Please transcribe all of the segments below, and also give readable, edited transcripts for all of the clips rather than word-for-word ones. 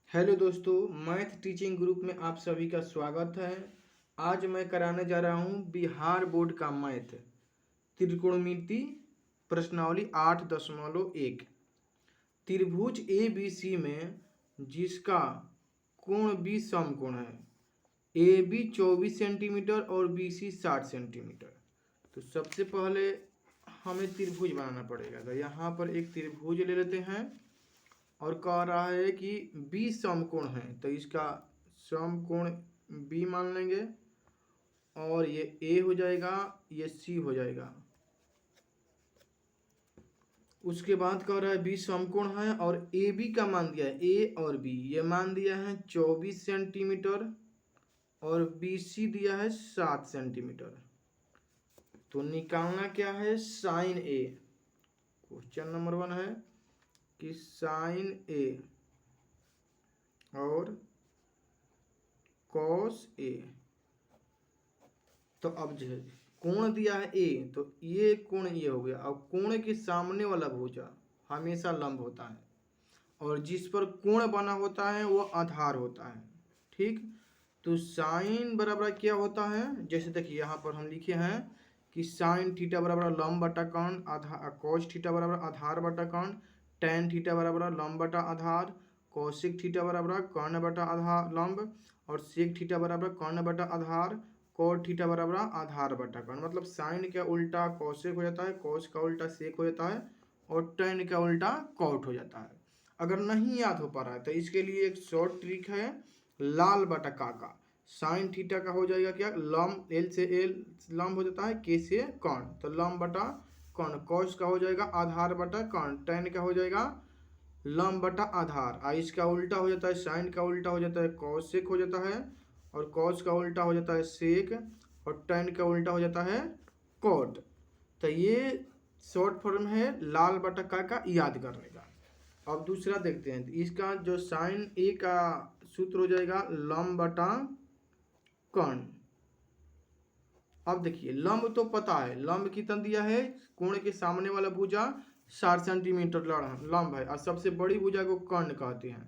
Hello दोस्तों, math teaching group में आप सभी का स्वागत है। आज मैं कराने जा रहा हूँ बिहार बोर्ड का मैथ त्रिकोणमिति प्रश्नावली 8.1। त्रिभुज ए बी सी में जिसका कोण बी समकोण है, ए बी 24 सेंटीमीटर और बी सी 60 सेंटीमीटर। तो सबसे पहले हमें त्रिभुज बनाना पड़ेगा। तो यहाँ पर एक त्रिभुज ले लेते हैं और कह रहा है कि बी समकोण है, तो इसका समकोण बी मान लेंगे और ये ए हो जाएगा, ये सी हो जाएगा। उसके बाद कह रहा है बी समकोण है और ए बी का मान दिया है, ए और बी ये मान दिया है 24 सेंटीमीटर और बी सी दिया है 7 सेंटीमीटर। तो निकालना क्या है, साइन ए। क्वेश्चन नंबर 1 है कि साइन ए और कॉस ए। तो अब जो है कोण दिया है ए, तो ये कोण ये हो गया। अब कोण के सामने वाला भुजा हमेशा लंब होता है और जिस पर कोण बना होता है वो आधार होता है। ठीक, तो साइन बराबर क्या होता है, जैसे देखिए यहाँ पर हम लिखे हैं कि साइन थीटा बराबर लंब बटा कर्ण, आधार कॉस थीटा बराबर आधार बटा कर्ण, टेन थीटा बराबर लंब बटा आधार, कौशिक थीटा बराबर कर्ण बटा आधार लंब और सेक थीटा बराबर कर्ण बटा आधार, कॉट थीटा बराबर आधार बटा कर्ण। मतलब साइन का उल्टा कौशिक हो जाता है, कॉस का उल्टा सेक हो जाता है और टेन का उल्टा कॉट हो जाता है। अगर नहीं याद हो पा रहा है तो इसके लिए एक शॉर्ट ट्रिक है, लाल बटा का। साइन थीटा का हो जाएगा क्या, लंब, एल से एल लंब हो जाता है, के से कर्ण, तो लंब बटा कर्ण। कॉस का हो जाएगा आधार बटा कर्ण, टेन का हो जाएगा लंब बटा आधार। इसका उल्टा हो जाता है, साइन का उल्टा हो जाता है कॉसेक हो जाता है और कॉस का उल्टा हो जाता है सेक और टेन का उल्टा हो जाता है कॉट। तो ये शॉर्ट फॉर्म है लाल बटा का याद करने का। अब दूसरा देखते हैं, इसका जो साइन ए का सूत्र हो जाएगा लंब बटा कर्ण। अब देखिए लंब तो पता है, लंब कितना दिया है, कोण के सामने वाला भुजा 60 सेंटीमीटर लंब है और सबसे बड़ी भुजा को कर्ण कहते हैं।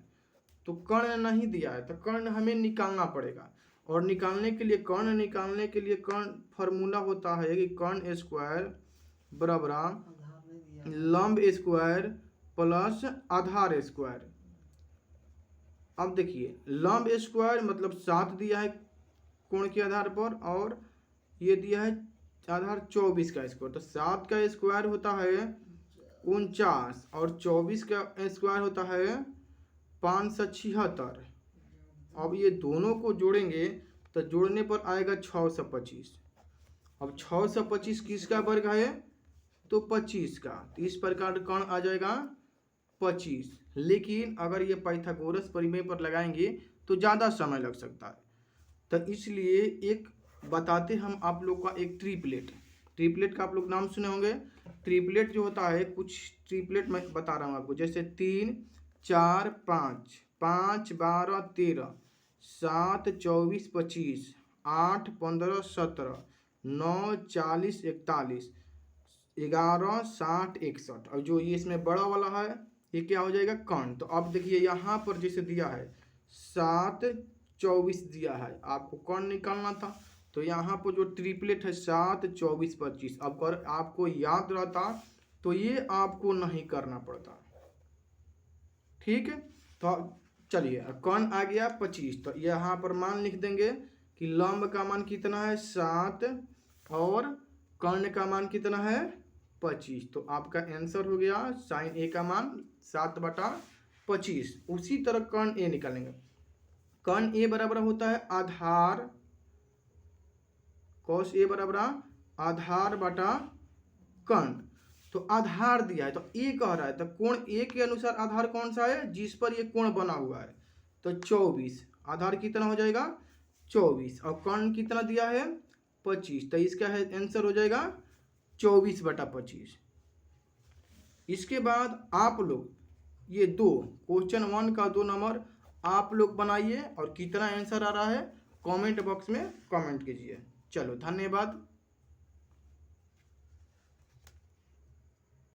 तो कर्ण नहीं दिया है तो कर्ण हमें निकालना पड़ेगा और निकालने के लिए कर्ण फार्मूला होता है कि कर्ण स्क्वायर बराबर लंब स्क्वायर प्लस आधार स्क्वायर। अब देखिए लंब स्क्वायर मतलब 7 दिया है कोण के आधार पर और ये दिया है आधार 24 का स्क्वायर, तो 7 का स्क्वायर होता है 49 और 24 का स्क्वायर होता है 576। अब ये दोनों को जोड़ेंगे तो जोड़ने पर आएगा 625। अब 625 किसका वर्ग है, तो 25 का, तो इस प्रकार कर्ण आ जाएगा 25। लेकिन अगर ये पाइथागोरस प्रमेय पर लगाएंगे तो ज़्यादा समय लग सकता है, तो इसलिए एक बताते हम आप लोग का एक ट्रिपलेट का आप लोग नाम सुने होंगे। ट्रिपलेट जो होता है, कुछ ट्रिपलेट मैं बता रहा हूँ आपको, जैसे 3 4 5, 5 12 13, 7 24 25, 8 15 17, 9 40 41, 11 60 61। और जो ये इसमें बड़ा वाला है ये क्या हो जाएगा, कर्ण। तो अब देखिए यहाँ पर जैसे दिया है 7 24 दिया है, आपको कर्ण निकालना था, तो यहाँ पर जो ट्रिपलेट है 7 24 25। अब अगर आपको याद रहता तो ये आपको नहीं करना पड़ता। ठीक है, तो चलिए कर्ण आ गया 25, तो यहाँ पर मान लिख देंगे कि लंब का मान कितना है 7 और कर्ण का मान कितना है 25। तो आपका आंसर हो गया साइन ए का मान 7/25। उसी तरह कर्ण ए निकालेंगे। कर्ण ए बराबर होता है आधार, कॉस ए बराबर आधार बटा कर्ण। तो आधार दिया है तो ए कह रहा है, तो कोण ए के अनुसार आधार कौन सा है, जिस पर ये कोण बना हुआ है, तो 24। आधार कितना हो जाएगा 24 और कर्ण कितना दिया है 25, तो इसका है आंसर हो जाएगा 24/25। इसके बाद आप लोग ये दो क्वेश्चन 1 का 2 नंबर आप लोग बनाइए और कितना आंसर आ रहा है कमेंट बॉक्स में कमेंट कीजिए। चलो धन्यवाद।